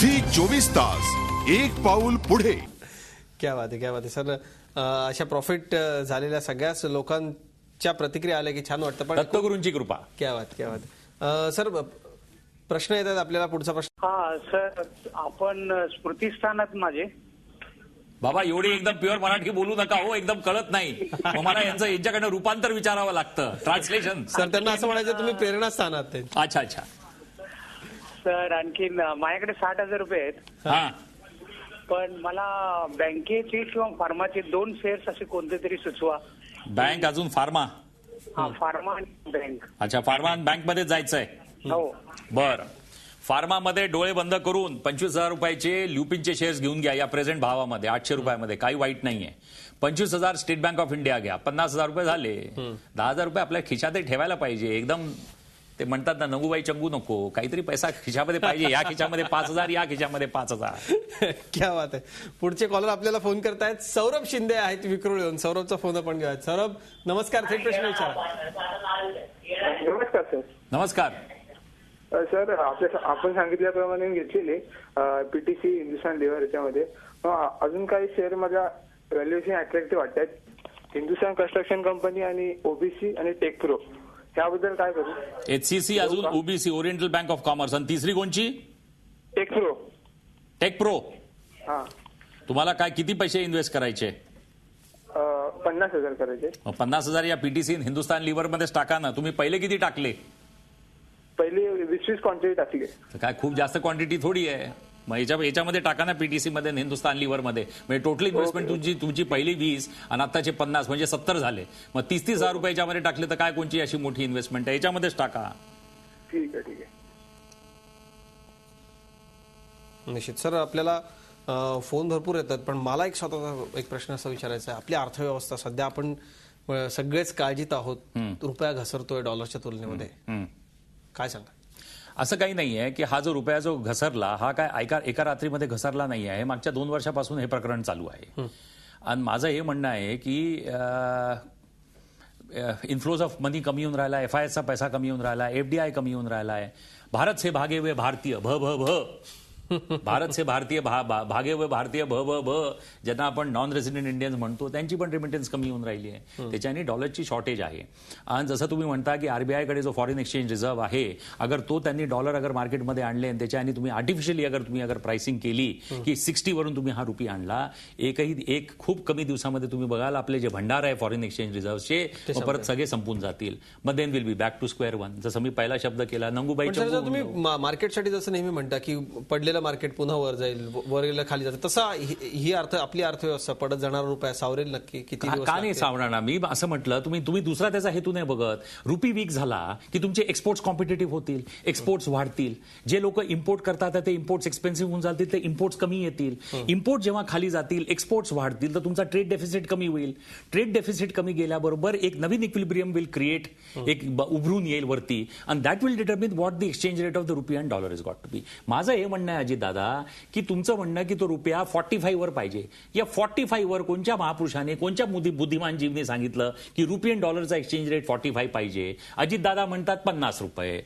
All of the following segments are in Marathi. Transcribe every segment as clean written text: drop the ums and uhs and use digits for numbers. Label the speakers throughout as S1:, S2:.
S1: झी 24 तास एक पाऊल पुढे.
S2: क्या बात आहे सर. अशा प्रॉफिट झालेल्या सगळ्याच लोकांच्या प्रतिक्रिया आल्या की छान वाटतं. पण
S3: दत्तगुरूंची कृपा.
S2: क्या बात. सर प्रश्न येतात आपल्याला. पुढचा प्रश्न.
S4: हा सर, आपण स्मृतीस्थानात माझे
S3: बाबा एवढी एकदम प्युअर मराठी बोलू नका हो, एकदम कळत नाही. मला यांच्याकडनं रूपांतर विचारावं लागतं, ट्रान्सलेशन.
S2: सर त्यांना असं म्हणायचं तुम्ही प्रेरणास्थानात आहे.
S3: अच्छा
S4: सर. आणखीन माझ्याकडे 60,000 रुपये आहेत.
S3: हा,
S4: पण मला बँकेचे किंवा फार्माचे 2 शेअर्स असे कोणते तरी सुचवा.
S3: बँक अजून फार्मा.
S4: हा, फार्मा आणि बँक.
S3: अच्छा, फार्मा आणि बँक मध्ये जायचंय.
S4: हो.
S3: बर. फार्मामध्ये डोळे बंद करून 25,000 रुपयाचे ल्युपिनचे शेअर्स घेऊन घ्या या प्रेझेंट भावामध्ये 800 रुपयामध्ये. काही वाईट नाहीये. 25,000 स्टेट बँक ऑफ इंडिया घ्या. 50,000 रुपये झाले. 10,000 रुपये आपल्या खिशात ठेवायला पाहिजे. एकदम ते म्हणतात ना, नगूबाई चंगू नको. काहीतरी पैसा खिशामध्ये पाहिजे. या खिशामध्ये 5,000, या खिशामध्ये 5,000.
S2: क्या बात आहे. पुढचे कॉलर आपल्याला फोन करतायत. सौरभ शिंदे आहेत विक्रोळीहून. सौरभचा फोन आपण घेऊया. सौरभ नमस्कार. थेट प्रश्न विचारा.
S5: नमस्कार सर.
S3: नमस्कार
S5: सर, आपण सांगितल्याप्रमाणे घेतलेले पीटीसी, हिंदुस्थान लिव्हर याच्यामध्ये अजून काही शेअर माझ्या व्हॅल्युएशन अट्रॅक्टिव्ह वाटतात. हिंदुस्थान कन्स्ट्रक्शन कंपनी आणि ओबीसी आणि टेकप्रो, त्याबद्दल काय करू?
S3: HCC, अजून OBC, oriental bank of commerce, आणि तिसरी कोणची?
S5: टेकप्रो.
S3: टेकप्रो.
S5: हा.
S3: तुम्हाला काय किती पैसे इन्व्हेस्ट करायचे?
S5: 50,000 करायचे.
S3: 50,000 या पीटीसी हिंदुस्थान लिव्हर मध्येच टाका ना. तुम्ही पहिले किती टाकले?
S5: पहिले 20 क्वांटिटी टाकली.
S3: काय खूप जास्त क्वांटिटी थोडी आहे. मग याच्यामध्ये टाका ना, पीटीसी मध्ये आणि हिंदुस्थान लिव्हर मध्ये. म्हणजे टोटल इन्व्हेस्टमेंट तुमची पहिली 20 आणि आताचे 50 म्हणजे 70 झाले. मग 30,000 रुपये याच्यामध्ये टाकले तर काय कोणची अशी मोठी इन्व्हेस्टमेंट आहे? याच्यामध्येच टाका.
S5: ठीक आहे.
S2: निश्चित. सर आपल्याला फोन भरपूर येतात, पण मला एक स्वतःचा एक प्रश्न असा विचारायचा आहे. आपली अर्थव्यवस्था सध्या आपण सगळेच काळजीत आहोत. रुपया घसरतोय डॉलरच्या तुलनेमध्ये. काय सांगा?
S3: असं काही नाही आहे की हा जो रुपया जो घसरला हा काय एका रात्रीमध्ये घसरला नाही आहे. मागच्या 2 वर्षापासून हे प्रकरण चालू आहे. आणि माझं हे म्हणणं आहे की इन्फ्लोज ऑफ मनी कमी होऊन राहिला, FISचा पैसा कमी होऊन राहिला, FDI कमी होऊन राहिला आहे. भारत से भागे हुए भारतीय भारत से भारतीय भागे हुए भारतीय ज्यांना आपण नॉन रेसिडेंट इंडियन्स म्हणतो, त्यांची पण रेमिटन्स कमी होऊन राहिली आहे. त्याच्याने डॉलरची शॉर्टेज आहे. आणि जसं तुम्ही म्हणता की RBI कडे जो फॉरेन एक्सचेंज रिझर्व्ह आहे, अगर तो त्यांनी डॉलर अगर मार्केटमध्ये आणले आणि त्याच्याने तुम्ही आर्टिफिशियली अगर प्राइसिंग केली की 60 वरून तुम्ही हा रुपी आणला, एक खूप कमी दिवसामध्ये तुम्ही बघाल आपले जे भंडार आहे फॉरेन एक्सचेंज रिझर्व्हचे परत सगळे संपून जातील. मग then will be back to square one. जसं मी पहिला शब्द केला, नंगूबाई.
S2: तुम्ही मार्केटसाठी जसं नेहमी म्हणता की पडलेलं मार्केट पुन्हा वर जाईल, वर गेलं खाली जातं, तसा ही आपली अर्थव्यवस्था पडत जाणार रुपया सावरेल नक्की? किती दिवस
S3: का नाही सावरणार? मी असं म्हटलं, तुम्ही दुसरा त्याचा हेतू नाही बघत. रुपी वीक झाला की तुमचे एक्सपोर्ट्स कॉम्पिटेटिव्ह होतील, एक्सपोर्ट्स वाढतील. जे लोक इम्पोर्ट करतात ते इम्पोर्ट्स एक्सपेन्सिव्ह होऊन जातील, ते इम्पोर्ट्स कमी येतील. इम्पोर्ट जेव्हा खाली जातील, एक्सपोर्ट्स वाढतील, तर तुमचा ट्रेड डेफिसिट कमी होईल. ट्रेड डेफिसिट कमी गेल्याबरोबर एक नवीन इक्विलिब्रियम विल क्रिएट, एक उभरून येईल वरती. And that will determine what the exchange rate of the rupee and dollar is got to be. माझं हे म्हणणं आहे अजित दादा की तुमचं म्हणणं की तो रुपया 45 वर पाहिजे. या 45 वर कोणत्या महापुरुषाने, कोणत्या बुद्धिमान जीवने सांगितलं की रुपी आणि डॉलरचा एक्सचेंज रेट 45 पाहिजे? अजित दादा म्हणतात 50 रुपये,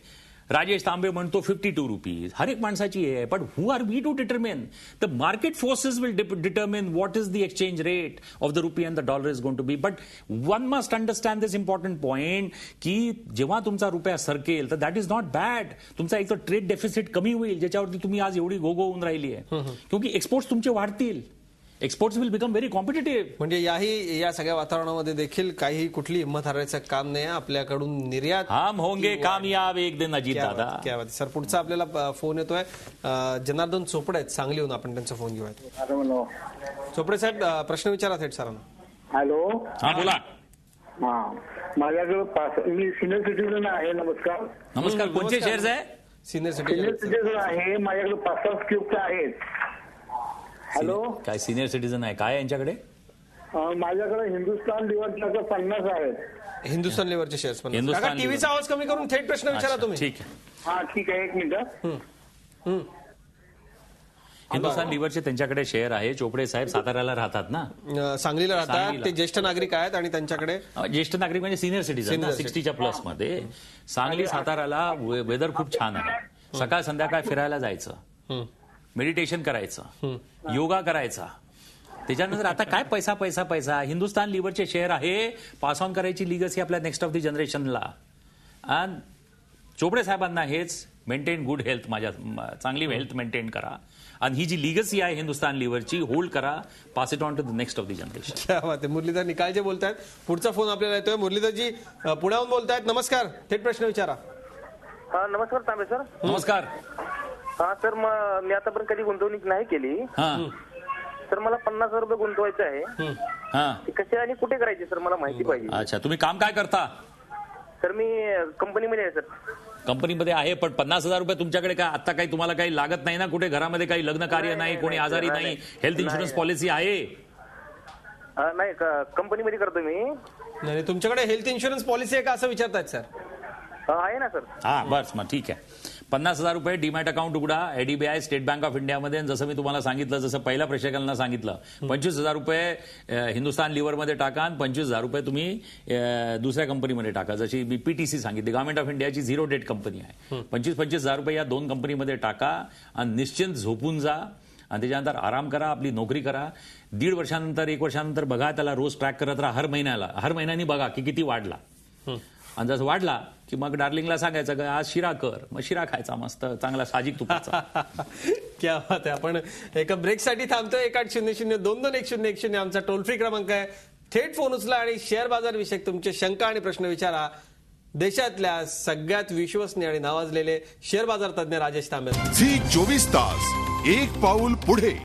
S3: राजेश तांबे म्हणतो 52 रुपीज. हर एक माणसाची आहे. पण who are we to determine? The market forces will determine what is the exchange rate of the rupee and the dollar is going to be. But one must understand this important point की जेव्हा तुमचा रुपया सरकेल तर दॅट इज नॉट बॅड. तुमचा एक तर ट्रेड डेफिसिट कमी होईल, ज्याच्यावरती तुम्ही आज एवढी गोगो होऊन राहिली आहे. क्योंकि एक्सपोर्ट्स तुमचे वाढतील. Exports will become very competitive.
S2: म्हणजे या सगळ्या वातावरणामध्ये देखील काही कुठली हिंमत हारायचं काम नाही. आपल्याकडून निर्यात
S3: हम होंगे कामयाब एक दिन अजित दादा.
S2: क्या बात. सर पुढचा आपल्याला फोन येतोय. जनार्दन चोपडे आहेत सांगलीहून. आपण त्यांचा फोन घेऊयात. चोपडे साहेब प्रश्न विचारा थेट सरांना.
S6: हॅलो.
S3: हा बोला.
S6: माझ्याकडे मी सिनियर सिटीजन आहे.
S3: नमस्कार. कोणते शेअर्स आहे?
S2: सिनियर
S6: सिटीजन आहे. माझ्याकडे 5 क्यूबचे आहेत. हॅलो.
S3: काय सिनियर सिटीजन आहे काय यांच्याकडे?
S6: माझ्याकडे हिंदुस्थान लिव्हरच्या 50 आहेत.
S2: हिंदुस्थान लिव्हरचे शेअर्स पण.
S3: हिंदुस्थान
S2: टीव्हीचा आवाज कमी करून थेट प्रश्न विचारा तुम्ही.
S3: ठीक आहे.
S6: हा ठीक आहे. 1 मिनिट.
S3: हिंदुस्थान लिव्हरचे त्यांच्याकडे शेअर आहे. चोपडे साहेब साताऱ्याला राहतात ना?
S2: सांगलीला राहतात. ते ज्येष्ठ नागरिक आहेत आणि त्यांच्याकडे
S3: ज्येष्ठ नागरिक म्हणजे सिनियर सिटीजन 60च्या प्लस मध्ये. सांगली साताऱ्याला वेदर खूप छान आहे. सकाळ संध्याकाळ फिरायला जायचं. मेडिटेशन करायचं, योगा करायचा. त्याच्यानंतर आता काय पैसा पैसा पैसा. हिंदुस्तान लिव्हरचे शेअर आहे, पास ऑन करायची लिगसी आपल्या नेक्स्ट ऑफ द जनरेशनला. आणि चोपडे साहेबांना हेच मेंटेन गुड हेल्थ, चांगली हेल्थ मेंटेन करा. आणि ही जी लिगसी आहे हिंदुस्तान लिव्हरची, होल्ड करा, pass it on to the next of the generation.
S2: क्या बात आहे. मुरलीधर निकाळजे बोलतायत. पुढचा फोन आपल्याला येतोय. मुरलीधरजी पुण्याहून बोलतायत. नमस्कार. थेट प्रश्न विचारा.
S6: हा, नमस्कार तांबे सर.
S3: नमस्कार.
S6: हा सर, मी आतापर्यंत कधी गुंतवणूक नाही केली.
S3: हा
S6: तर मला 50,000 रुपये गुंतवायचे आहे.
S3: हा
S6: ते कसे आणि कुठे करायचे सर, मला माहिती पाहिजे.
S3: अच्छा, तुम्ही काम काय करता?
S6: सर मी कंपनीमध्ये आहे सर.
S3: कंपनीमध्ये आहे, पण 50,000 रुपये तुमच्याकडे काय आता काही तुम्हाला काही लागत नाही ना? कुठे घरामध्ये काही लग्न कार्य नाही, कोणी आजारी नाही, हेल्थ इन्शुरन्स पॉलिसी आहे?
S6: नाही, कंपनीमध्ये करतो मी.
S2: नाही, तुमच्याकडे हेल्थ इन्शुरन्स पॉलिसी आहे का असं विचारतायत सर?
S6: आहे ना सर.
S3: हा बस मग ठीक आहे. 50,000 रुपये डीमॅट अकाउंट उघडा एडीबीआय स्टेट बँक ऑफ इंडियामध्ये. जसं मी तुम्हाला सांगितलं, जसं पहिल्या प्रेक्षकांना सांगितलं, 25,000 रुपये हिंदुस्तान लिव्हरमध्ये टाका आणि 25,000 रुपये तुम्ही दुसऱ्या कंपनीमध्ये टाका. जशी मी पीटीसी सांगितली, गव्हर्नमेंट ऑफ इंडियाची 0 डेट कंपनी आहे. 25,000 रुपये या 2 कंपनीमध्ये टाका आणि निश्चिंत झोपून जा. आणि त्याच्यानंतर आराम करा, आपली नोकरी करा. 1.5 वर्षानंतर 1 वर्षानंतर बघा, त्याला रोज ट्रॅक करत राहा. हर महिन्यानी बघा की किती वाढला. आणि जसं वाढला की मग डार्लिंगला सांगायचं की आज शिरा कर, मग शिरा खायचा मस्त चांगला साजिक तुपाचा.
S2: क्या बात आहे. आपण एका ब्रेकसाठी थांबतोय. 1800-22-10-10 आमचा टोल फ्री क्रमांक आहे. थेट फोन उचला आणि शेअर बाजार विषयक तुमचे शंका आणि प्रश्न विचारा. देशातल्या सगळ्यात विश्वसनीय आणि नावाजलेले शेअर बाजार तज्ञ राजेश तांबे.
S1: झी 24 तास एक पाऊल पुढे.